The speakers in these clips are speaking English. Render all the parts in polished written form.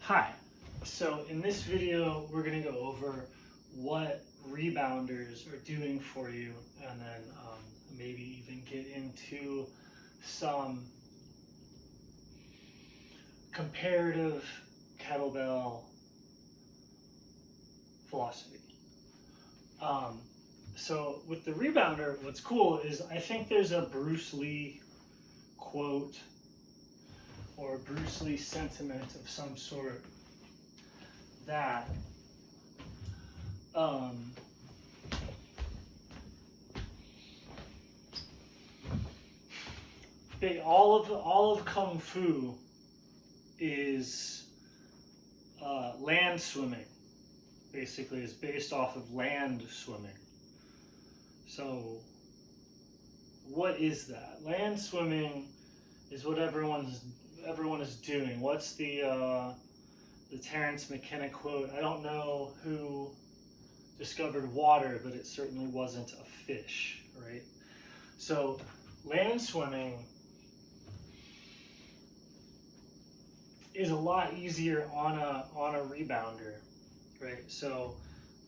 Hi, so in this video we're going to go over what rebounders are doing for you, and then maybe even get into some comparative kettlebell philosophy. So with the rebounder, what's cool is I think there's a Bruce Lee quote or a Bruce Lee sentiment of some sort that all of Kung Fu is land swimming. Basically, is based off of land swimming. So, what is that? Land swimming is what everyone is doing. What's the Terence McKenna quote? I don't know who discovered water, but it certainly wasn't a fish, right? So, land swimming is a lot easier on a rebounder, right? So,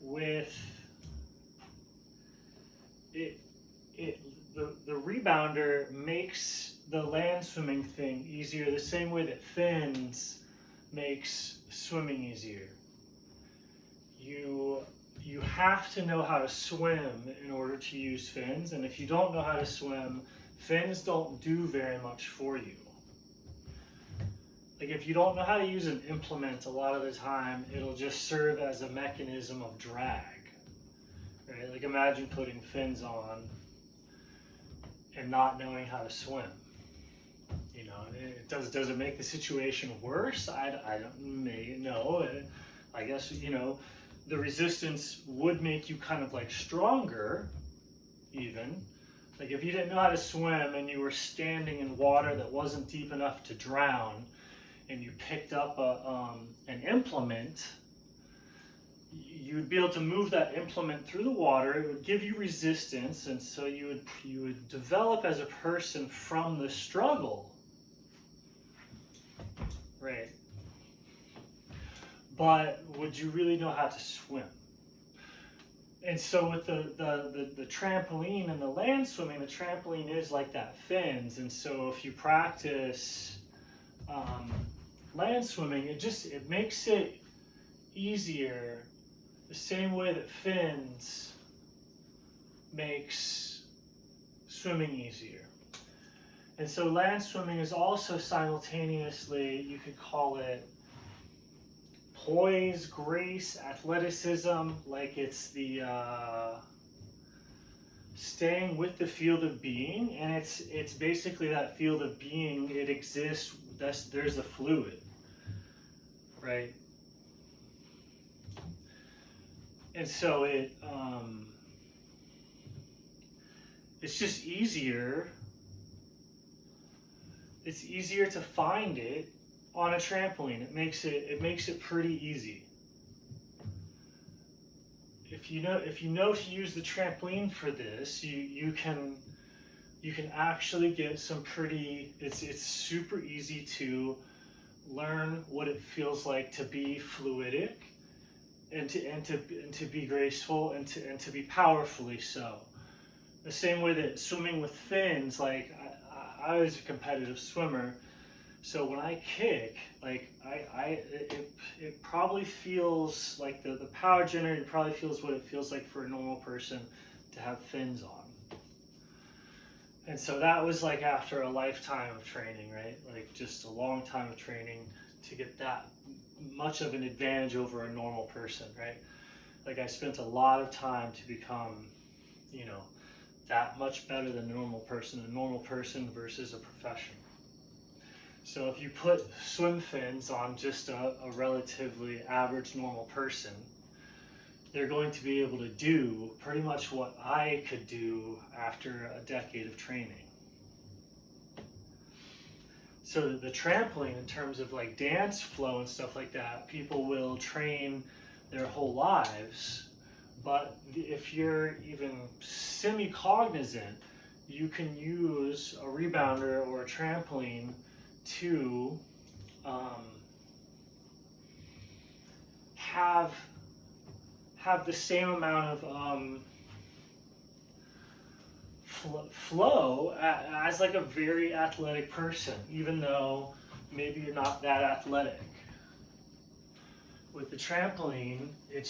with it, the rebounder makes the land swimming thing easier the same way that fins makes swimming easier. You have to know how to swim in order to use fins, and if you don't know how to swim, fins don't do very much for you. Like if you don't know how to use an implement, a lot of the time it'll just serve as a mechanism of drag, right? Like imagine putting fins on and not knowing how to swim. You know, does it make the situation worse? I don't know. I guess, you know, the resistance would make you kind of like stronger, even. Like if you didn't know how to swim and you were standing in water that wasn't deep enough to drown, and you picked up an implement, you'd be able to move that implement through the water. It would give you resistance, and so you would develop as a person from the struggle, right? But would you really know how to swim? And so with the trampoline and the land swimming, the trampoline is like that fins, and so if you practice land swimming, it makes it easier the same way that fins makes swimming easier. And so land swimming is also simultaneously, you could call it poise, grace, athleticism, like it's the staying with the field of being, and it's basically that field of being, it exists, there's the fluid, right? And so it's just easier. It's easier to find it on a trampoline. It makes it pretty easy. If you know to use the trampoline for this, you can actually get some pretty. It's super easy to learn what it feels like to be fluidic, and to be graceful, and to be powerfully so. The same way that swimming with fins, like I was a competitive swimmer, so when I kick, like it probably feels like the power generated probably feels what it feels like for a normal person to have fins on. And so that was like after a lifetime of training, right? Like just a long time of training to get that much of an advantage over a normal person, right? Like I spent a lot of time to become, you know, that much better than a normal person versus a professional. So if you put swim fins on just a relatively average normal person, they're going to be able to do pretty much what I could do after a decade of training. So the trampoline, in terms of like dance flow and stuff like that, people will train their whole lives, but if you're even semi-cognizant, you can use a rebounder or a trampoline to have the same amount of flow as like a very athletic person, even though maybe you're not that athletic. With the trampoline, it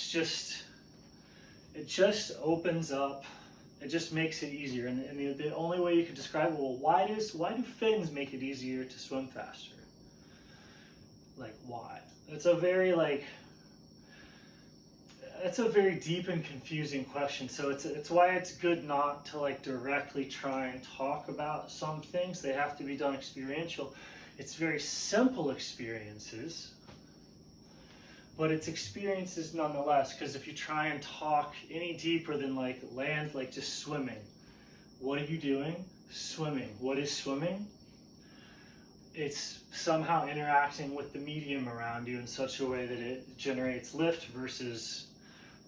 just opens up, it just makes it easier. And the only way you could describe it, well, why do fins make it easier to swim faster? Like, why? It's a very deep and confusing question. So it's why it's good not to like directly try and talk about some things. They have to be done experiential. It's very simple experiences, but it's experiences nonetheless, because if you try and talk any deeper than like land, like just swimming, what are you doing? Swimming. What is swimming? It's somehow interacting with the medium around you in such a way that it generates lift versus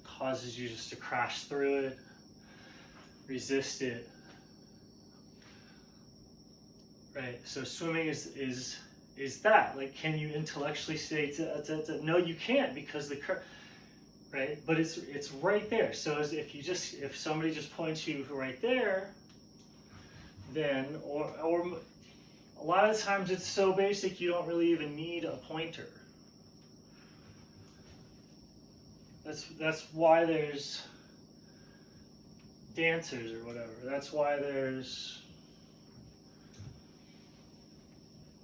causes you just to crash through it, resist it. Right? So swimming is that. Like, can you intellectually say no, you can't, because the current, right? But it's right there. So if somebody just points you right there, then or a lot of times it's so basic you don't really even need a pointer. That's why there's dancers or whatever. That's why there's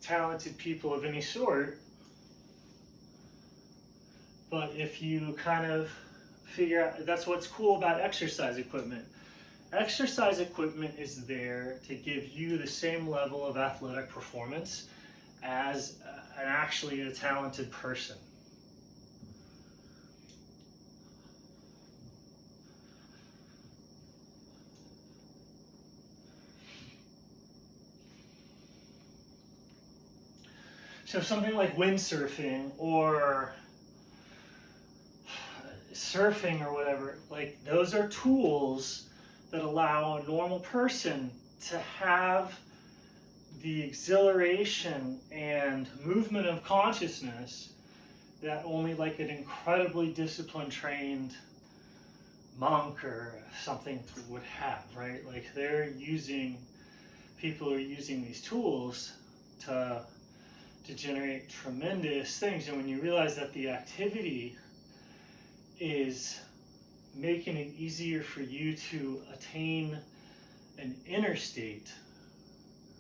talented people of any sort. But if you kind of figure out, that's what's cool about exercise equipment. Exercise equipment is there to give you the same level of athletic performance as actually a talented person. So something like windsurfing or surfing or whatever, like those are tools that allow a normal person to have the exhilaration and movement of consciousness that only like an incredibly disciplined, trained monk or something would have, right? Like people are using these tools to generate tremendous things. And when you realize that the activity is making it easier for you to attain an inner state,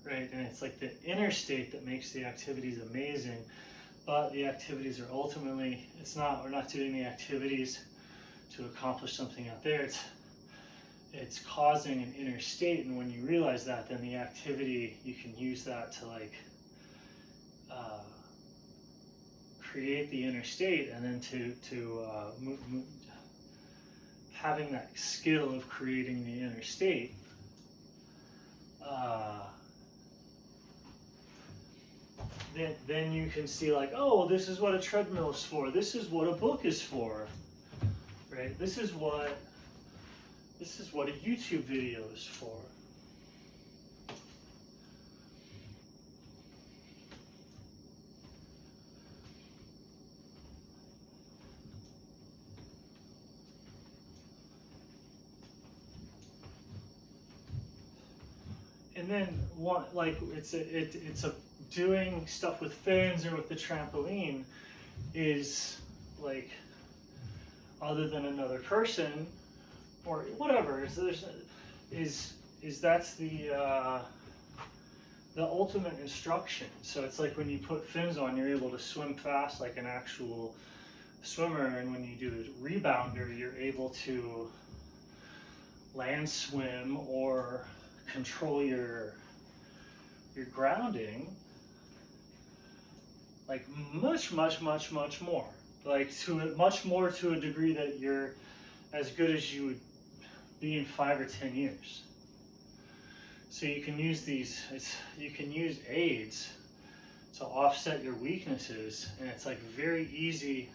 right? And it's like the inner state that makes the activities amazing, but the activities are ultimately, we're not doing the activities to accomplish something out there. It's causing an inner state, and when you realize that, then the activity, you can use that to like create the inner state, and then having that skill of creating the inner state, then you can see like, oh, well, this is what a treadmill is for. This is what a book is for, right? This is what a YouTube video is for. And then it's a doing stuff with fins or with the trampoline is like, other than another person or whatever, that's the ultimate instruction. So it's like when you put fins on, you're able to swim fast like an actual swimmer, and when you do the rebounder, you're able to land swim or control your grounding like much more, like much more to a degree that you're as good as you would be in 5 or 10 years. So you can use you can use aids to offset your weaknesses, and it's like very easy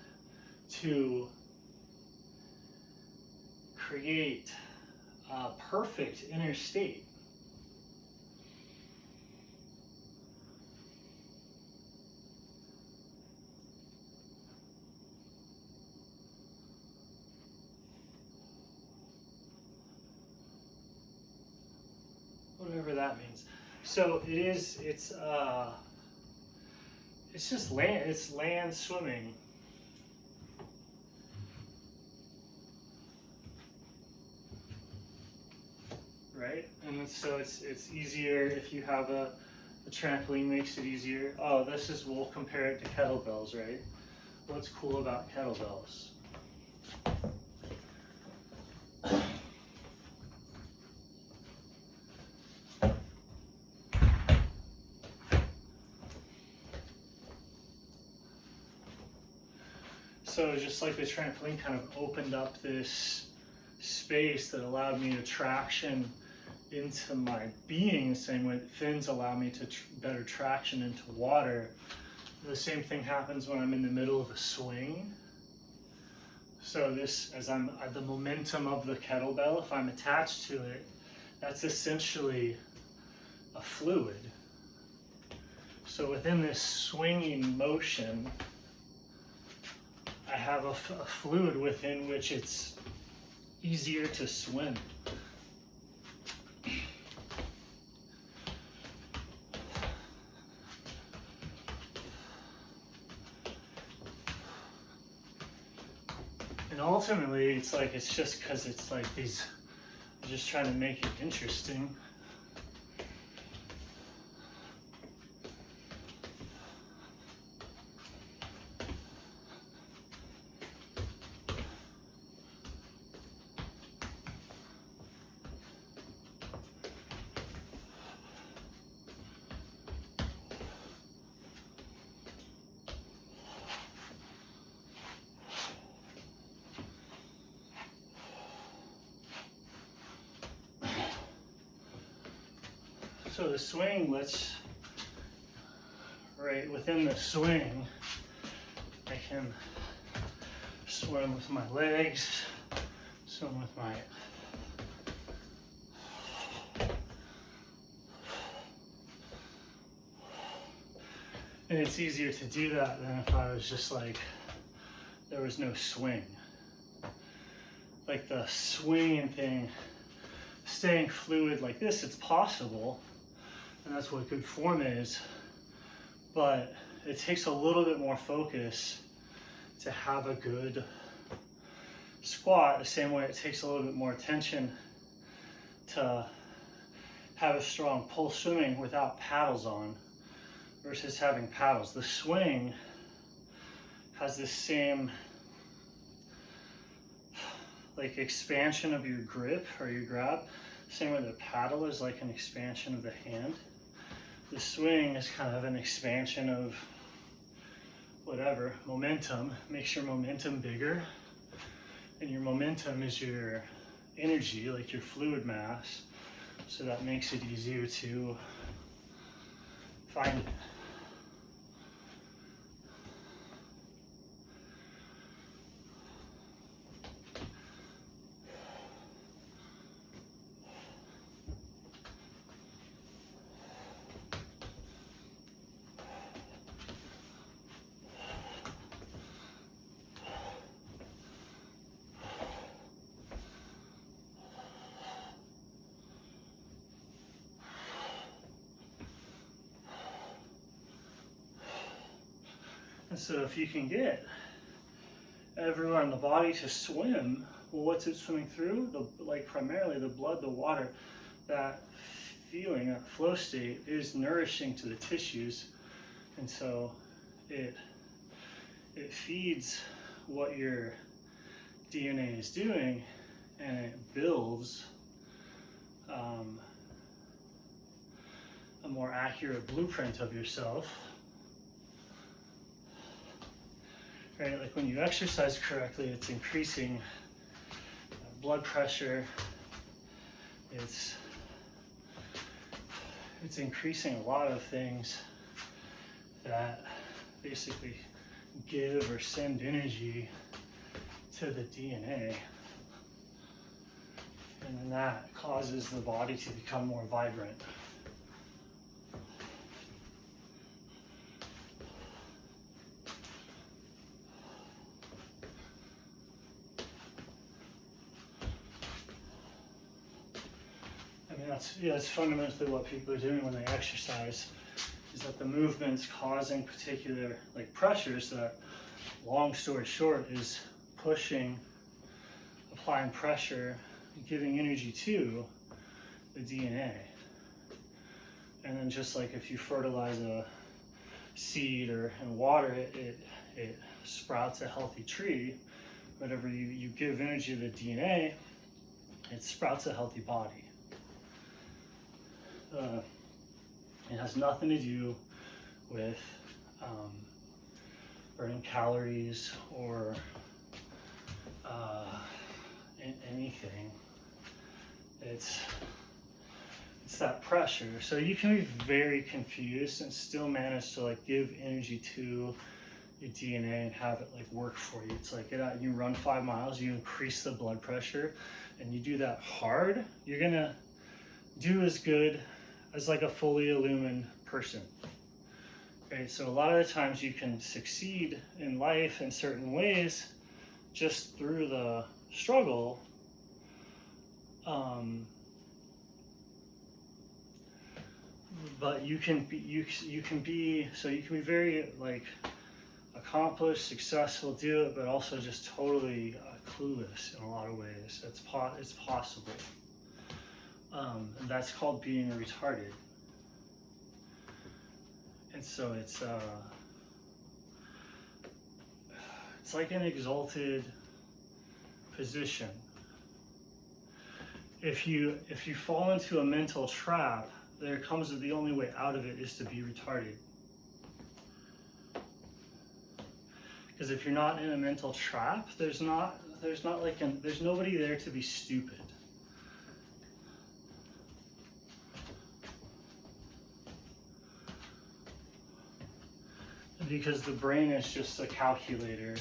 to create a perfect inner state. So it's just land, it's land swimming. Right? And so it's easier if you have a trampoline, makes it easier. Oh, we'll compare it to kettlebells, right? What's cool about kettlebells? So just like the trampoline kind of opened up this space that allowed me to traction into my being, the same way that fins allow me to better traction into water. The same thing happens when I'm in the middle of a swing. So the momentum of the kettlebell, if I'm attached to it, that's essentially a fluid. So within this swinging motion, I have a fluid within which it's easier to swim. And ultimately, it's just because it's like these, I'm just trying to make it interesting. So the swing, right within the swing, I can swim with my legs, swim with my and it's easier to do that than if I was just like, there was no swing. Like the swinging thing, staying fluid like this, it's possible. And that's what good form is, but it takes a little bit more focus to have a good squat, the same way it takes a little bit more attention to have a strong pulse swimming without paddles on versus having paddles. The swing has the same like expansion of your grip or your grab, same way the paddle is like an expansion of the hand. The swing is kind of an expansion of whatever, momentum, makes your momentum bigger. And your momentum is your energy, like your fluid mass. So that makes it easier to find it. And so if you can get everywhere in the body to swim, well, what's it swimming through? Primarily the blood, the water. That feeling, that flow state is nourishing to the tissues. And so it feeds what your DNA is doing, and it builds a more accurate blueprint of yourself. Right, like when you exercise correctly, it's increasing blood pressure. It's increasing a lot of things that basically give or send energy to the DNA. And then that causes the body to become more vibrant. it's fundamentally what people are doing when they exercise, is that the movement's causing particular like pressures that, long story short, is applying pressure, giving energy to the DNA. And then just like if you fertilize a seed and water it, it sprouts a healthy tree. Whatever you give energy to the DNA, it sprouts a healthy body. It has nothing to do with burning calories or anything. It's that pressure. So you can be very confused and still manage to like give energy to your DNA and have it like work for you. It's like you run 5 miles, you increase the blood pressure, and you do that hard, you're gonna do as good as like a fully illumined person. Okay, so a lot of the times you can succeed in life in certain ways just through the struggle. But you can be very like accomplished, successful, do it, but also just totally clueless in a lot of ways. It's possible. And that's called being retarded. And so it's like an exalted position. If you fall into a mental trap, there comes the only way out of it is to be retarded. Because if you're not in a mental trap, there's nobody there to be stupid. Because the brain is just a calculator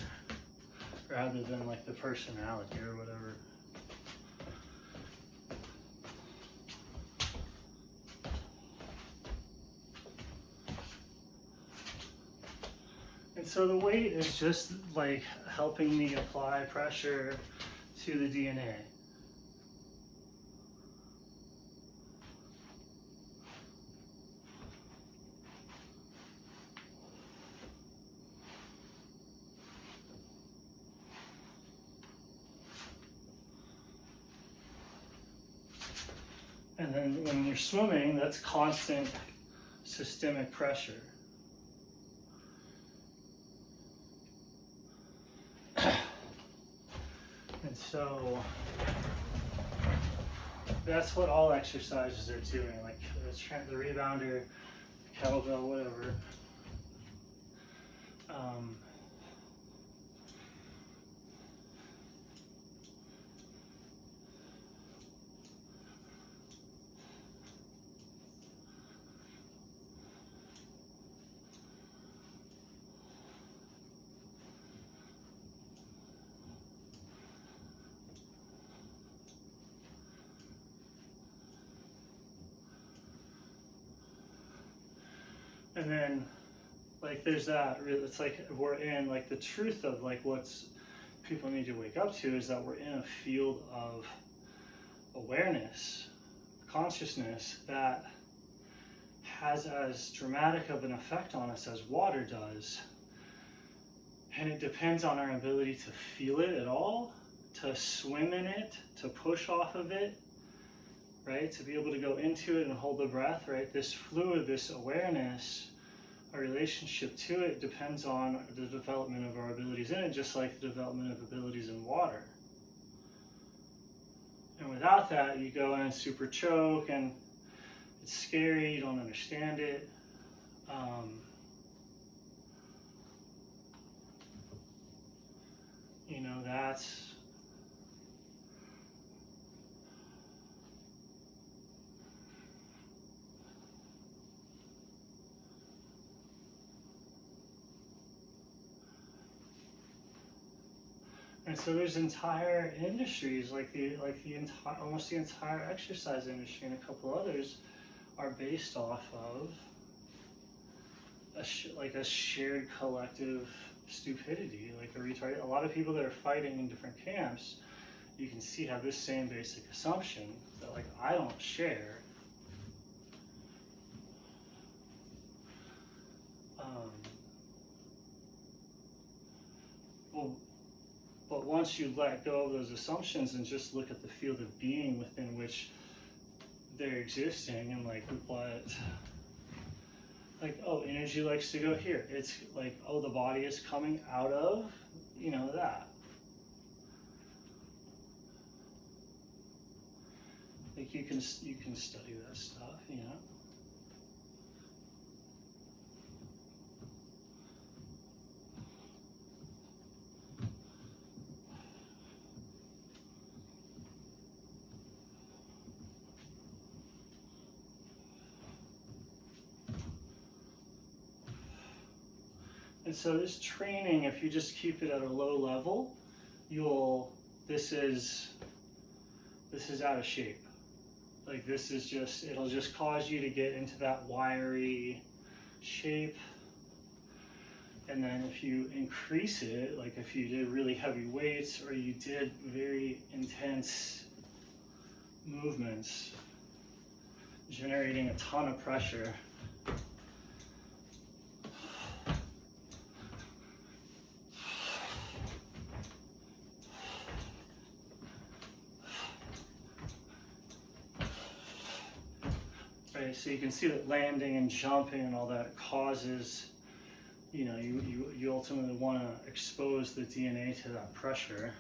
rather than like the personality or whatever. And so the weight is just like helping me apply pressure to the DNA. And then when you're swimming, that's constant systemic pressure. And so that's what all exercises are doing, like the rebounder, kettlebell, whatever. And then, like, there's that, it's like we're in, like, the truth of, like, what's people need to wake up to is that we're in a field of awareness, consciousness, that has as dramatic of an effect on us as water does. And it depends on our ability to feel it at all, to swim in it, to push off of it, right? To be able to go into it and hold the breath, right? This fluid, this awareness, our relationship to it depends on the development of our abilities in it, just like the development of abilities in water. And without that, you go in and super choke, and it's scary, you don't understand it. You know, that's and so there's entire industries like the entire almost the entire exercise industry and a couple others are based off of a shared collective stupidity, like a retarded. A lot of people that are fighting in different camps, you can see have this same basic assumption that like I don't share, once you let go of those assumptions and just look at the field of being within which they're existing, and like what, like, oh, energy likes to go here. It's like, oh, the body is coming out of, you know, that. Like you can study that stuff, you know. And so this training, if you just keep it at a low level, this is out of shape. Like this is just, it'll just cause you to get into that wiry shape. And then if you increase it, like if you did really heavy weights or you did very intense movements, generating a ton of pressure, so you can see that landing and jumping and all that causes, you know, you ultimately want to expose the DNA to that pressure,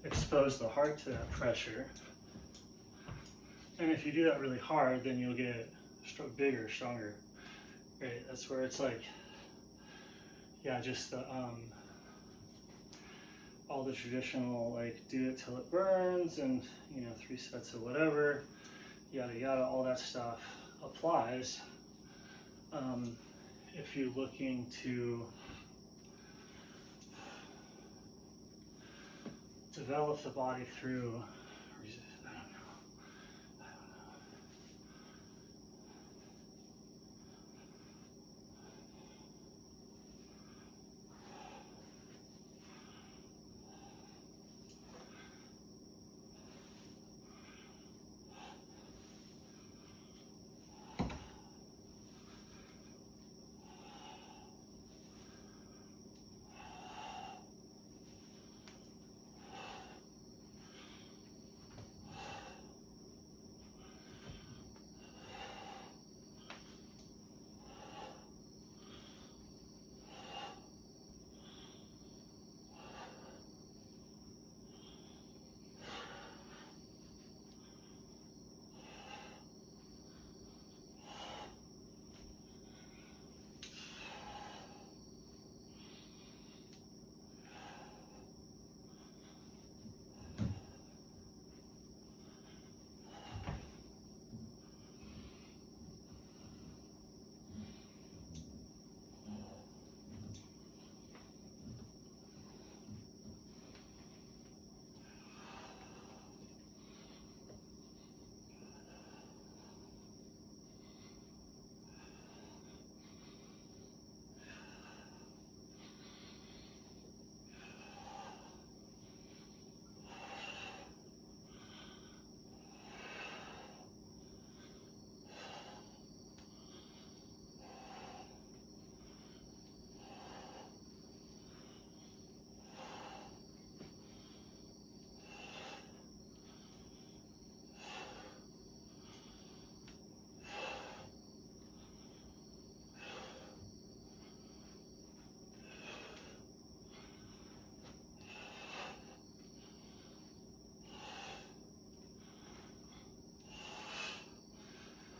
expose the heart to that pressure, and if you do that really hard, then you'll get bigger, stronger, right? That's where it's like, yeah, just the all the traditional, like, do it till it burns and, you know, 3 sets of whatever, yada yada, all that stuff applies if you're looking to develop the body through, I don't know.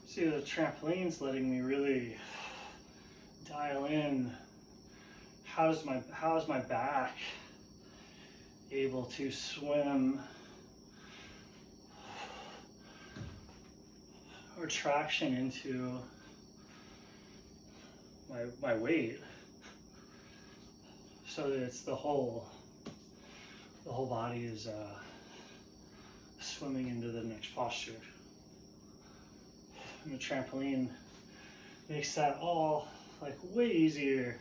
See, the trampoline's letting me really dial in how's my back able to swim or traction into my weight, so that it's the whole body is swimming into the next posture. And the trampoline makes that all like way easier.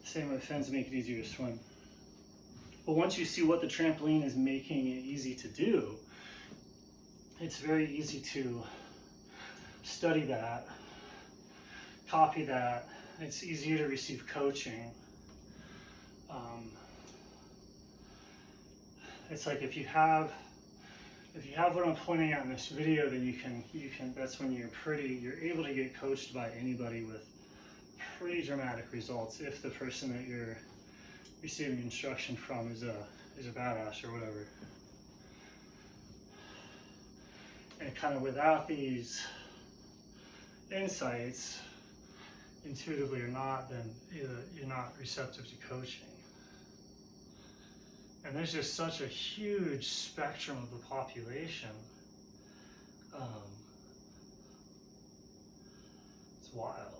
Same with fins, make it easier to swim. But once you see what the trampoline is making it easy to do, it's very easy to study that, copy that. It's easier to receive coaching It's like if you have what I'm pointing out in this video, then you can that's when you're able to get coached by anybody with pretty dramatic results if the person that you're receiving instruction from is a badass or whatever. And kind of without these insights, intuitively or not, then you're not receptive to coaching. And there's just such a huge spectrum of the population. It's wild.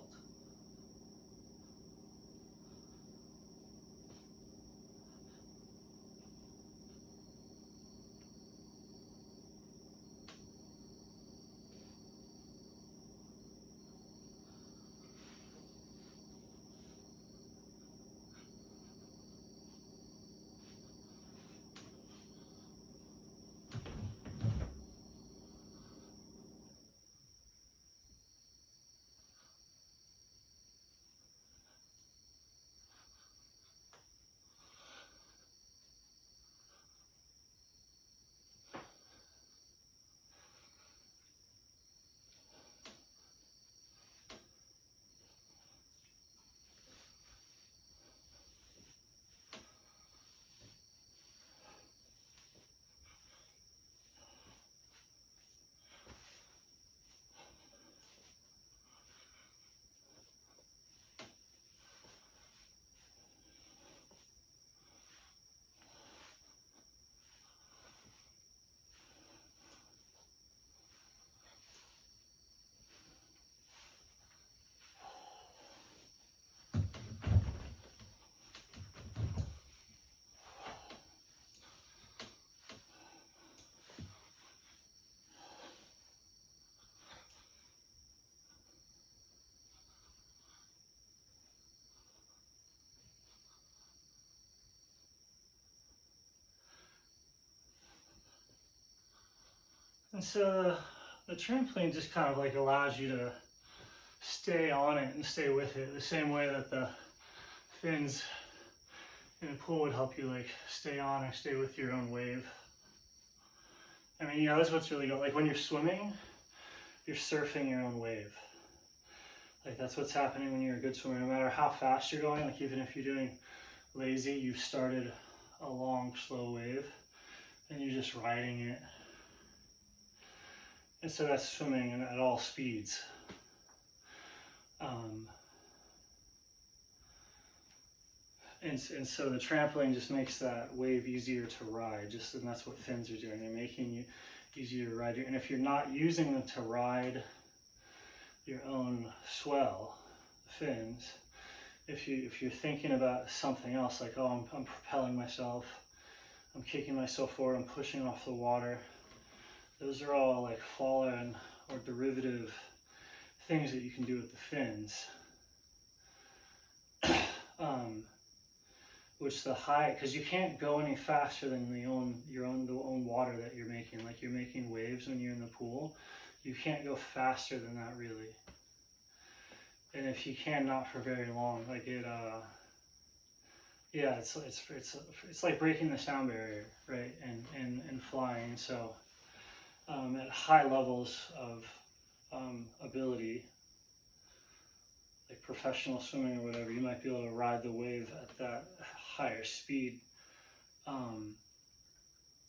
And so the trampoline just kind of like allows you to stay on it and stay with it the same way that the fins in a pool would help you like stay on or stay with your own wave. I mean, yeah, that's what's really good. Like when you're swimming, you're surfing your own wave. Like that's what's happening when you're a good swimmer. No matter how fast you're going, like even if you're doing lazy, you've started a long, slow wave and you're just riding it. And so that's swimming at all speeds. And so the trampoline just makes that wave easier to ride, and that's what fins are doing. They're making you easier to ride. And if you're not using them to ride your own swell, fins, if you're thinking about something else, like, oh, I'm propelling myself, I'm kicking myself forward, I'm pushing off the water, those are all like fallen or derivative things that you can do with the fins. Which the high, because you can't go any faster than the own water that you're making. Like you're making waves when you're in the pool, you can't go faster than that really. And if you can, not for very long. Like it, yeah, it's like breaking the sound barrier, right? And flying. So at high levels of ability, like professional swimming or whatever, you might be able to ride the wave at that higher speed.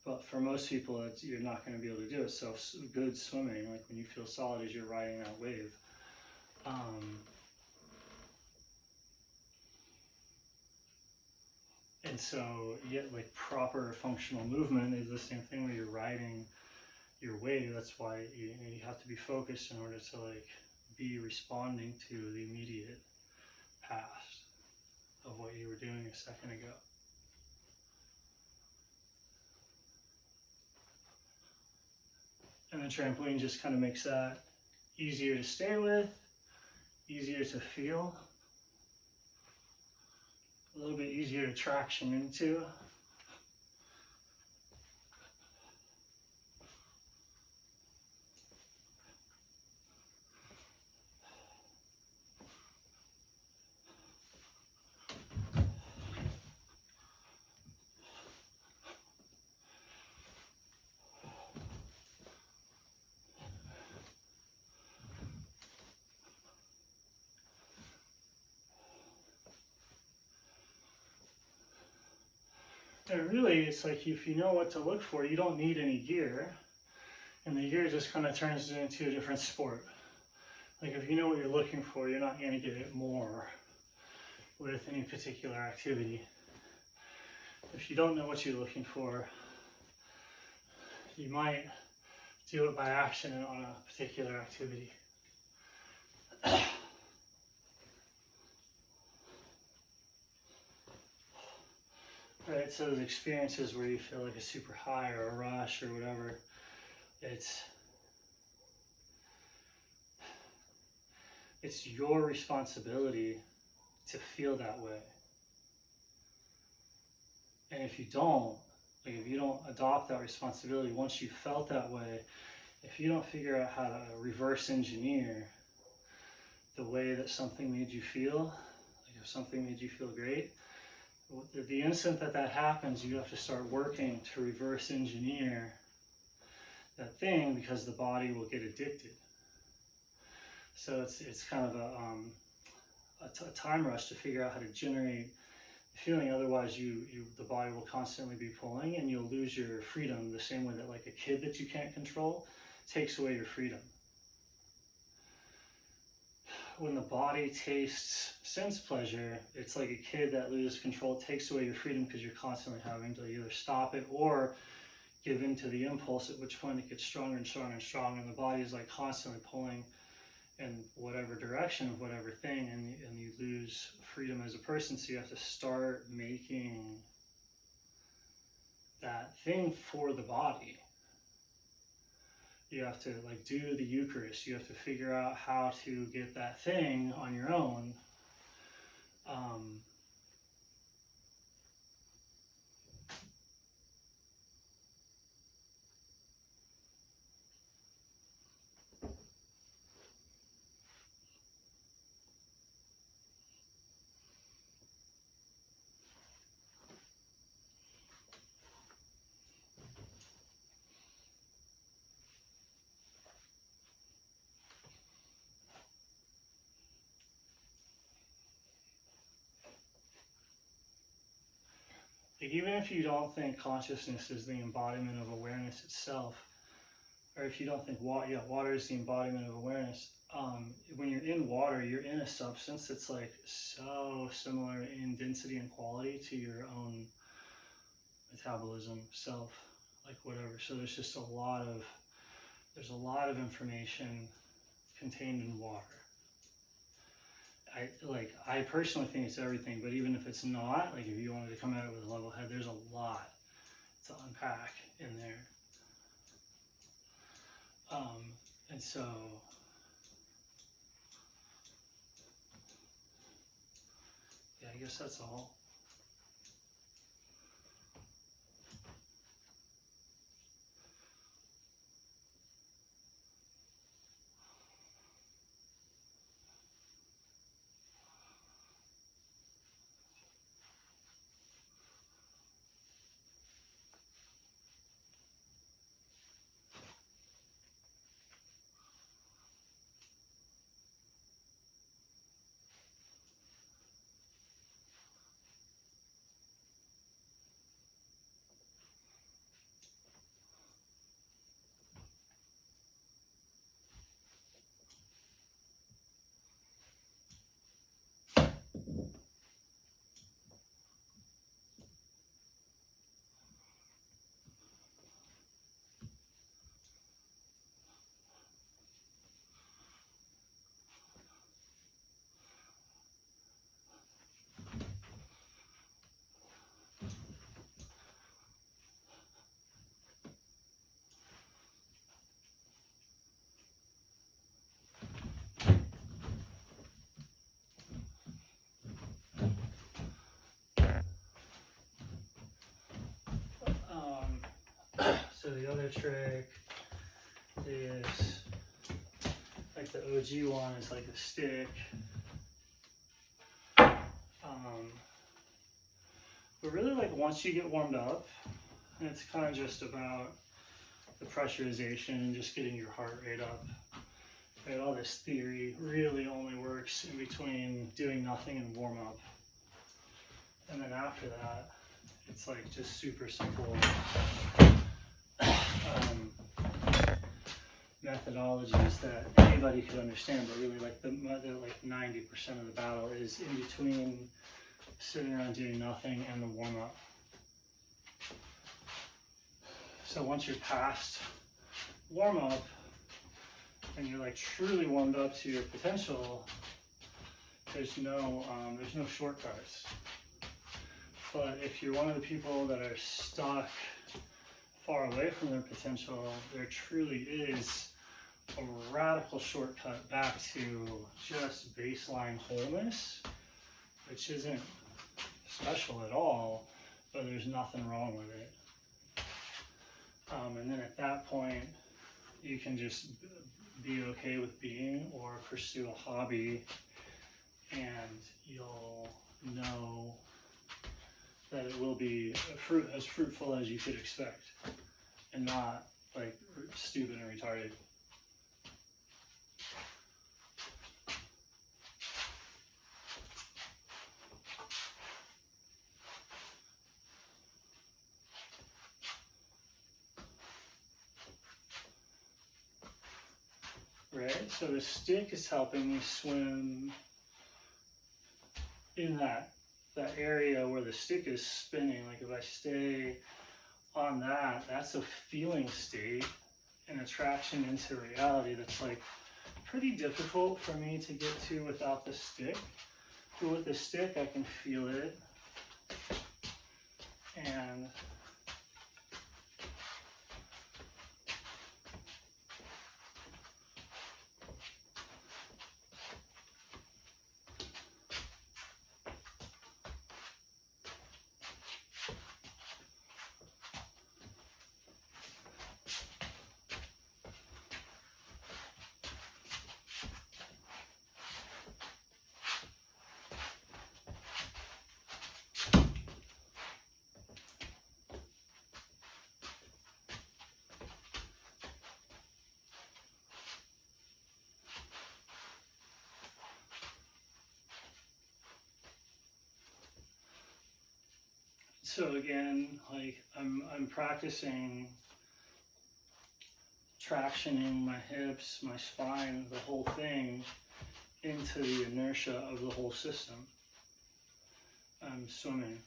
But for most people, you're not going to be able to do it. So good swimming, like when you feel solid as you're riding that wave. And so, yet like proper functional movement is the same thing where you're riding your wave. That's why you have to be focused in order to like be responding to the immediate past of what you were doing a second ago. And the trampoline just kind of makes that easier to stay with, easier to feel, a little bit easier to traction into. And really, it's like if you know what to look for, you don't need any gear. And the gear just kind of turns it into a different sport. Like if you know what you're looking for, you're not going to get it more with any particular activity. If you don't know what you're looking for, you might do it by accident on a particular activity. Right, so those experiences where you feel like a super high or a rush or whatever, it's your responsibility to feel that way. And if you don't, like if you don't adopt that responsibility, once you felt that way, if you don't figure out how to reverse engineer the way that something made you feel, like if something made you feel great, the instant that that happens, you have to start working to reverse engineer that thing, because the body will get addicted. So it's kind of a time rush to figure out how to generate the feeling. Otherwise, the body will constantly be pulling, and you'll lose your freedom. The same way that like a kid that you can't control takes away your freedom. When the body tastes sense pleasure, it's like a kid that loses control. It takes away your freedom because you're constantly having to either stop it or give in to the impulse, at which point it gets stronger and stronger and stronger, and the body is like constantly pulling in whatever direction of whatever thing, and you lose freedom as a person. So you have to start making that thing for the body. You have to like do the Eucharist. You have to figure out how to get that thing on your own. Like even if you don't think consciousness is the embodiment of awareness itself, or if you don't think water is the embodiment of awareness, when you're in water, you're in a substance that's like so similar in density and quality to your own metabolism, self, like whatever. So there's just a lot of information contained in water. I personally think it's everything, but even if it's not, like if you wanted to come at it with a level head, there's a lot to unpack in there. And so yeah, I guess that's all. So the other trick is, like the OG one is like a stick. But really, like once you get warmed up, and it's kind of just about the pressurization and just getting your heart rate up. Right, all this theory really only works in between doing nothing and warm up. And then after that, It's like just super simple methodologies that anybody could understand, but really like the like 90% of the battle is in between sitting around doing nothing and the warm-up. So once you're past warm-up and you're like truly warmed up to your potential, there's no shortcuts. But if you're one of the people that are stuck far away from their potential, there truly is a radical shortcut back to just baseline wholeness, which isn't special at all, but there's nothing wrong with it. And then at that point, you can just be okay with being or pursue a hobby, and you'll know that it will be as fruitful as you could expect, and not like stupid and retarded. Right, so the stick is helping me swim in that area where the stick is spinning. Like if I stay on that, that's a feeling state, an attraction into reality that's like pretty difficult for me to get to without the stick. But with the stick, I can feel it, and so again, like I'm practicing tractioning my hips, my spine, the whole thing into the inertia of the whole system. I'm swimming,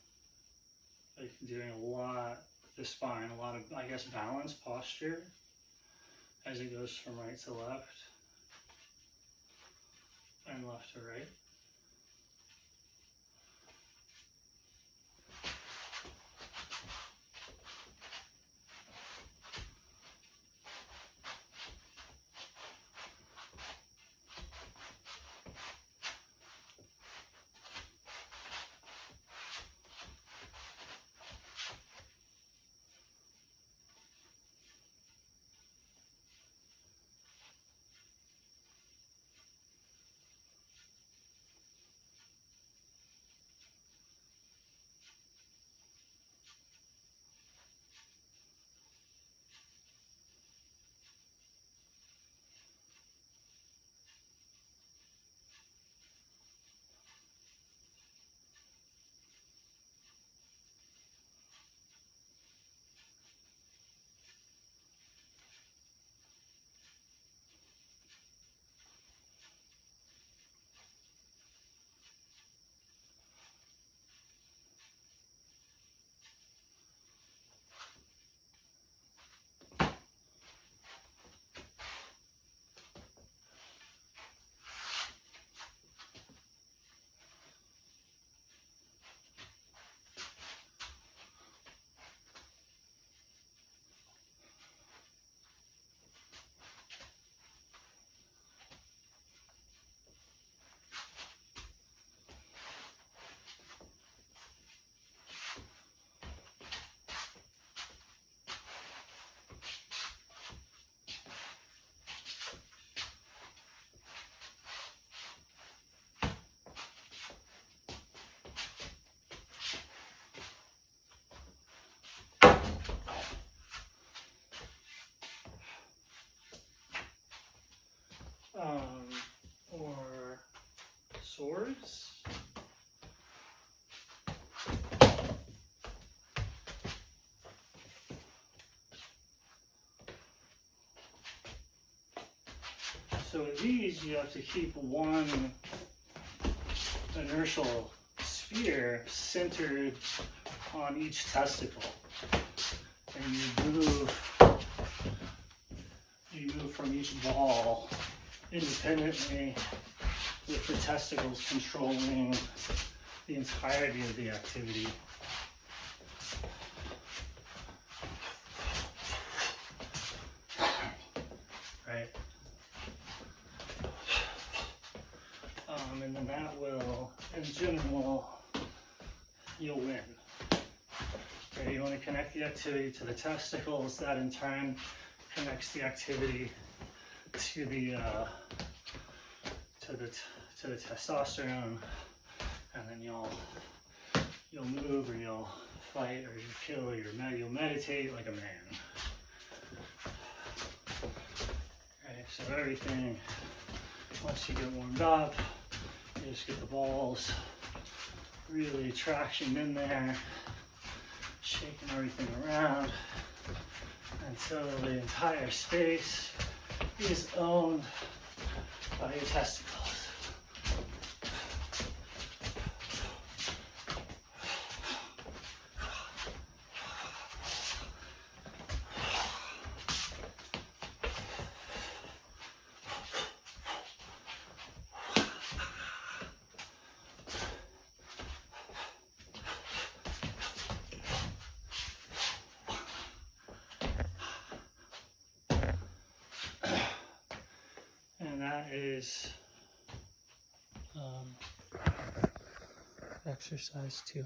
like doing a lot with the spine, a lot of, I guess, balance, posture as it goes from right to left and left to right. Or swords. these, you have to keep one inertial sphere centered on each testicle. And you move from each ball independently with the testicles controlling the entirety of the activity. Right? And then that will, in general, you'll win. Okay, you want to connect the activity to the testicles. That in turn connects the activity to the testosterone, and then you'll move, or you'll fight, or you'll kill, or you'll meditate like a man. Okay, so everything, once you get warmed up, you just get the balls really traction in there, shaking everything around until the entire space is owned by your testicles. And that is exercise 2.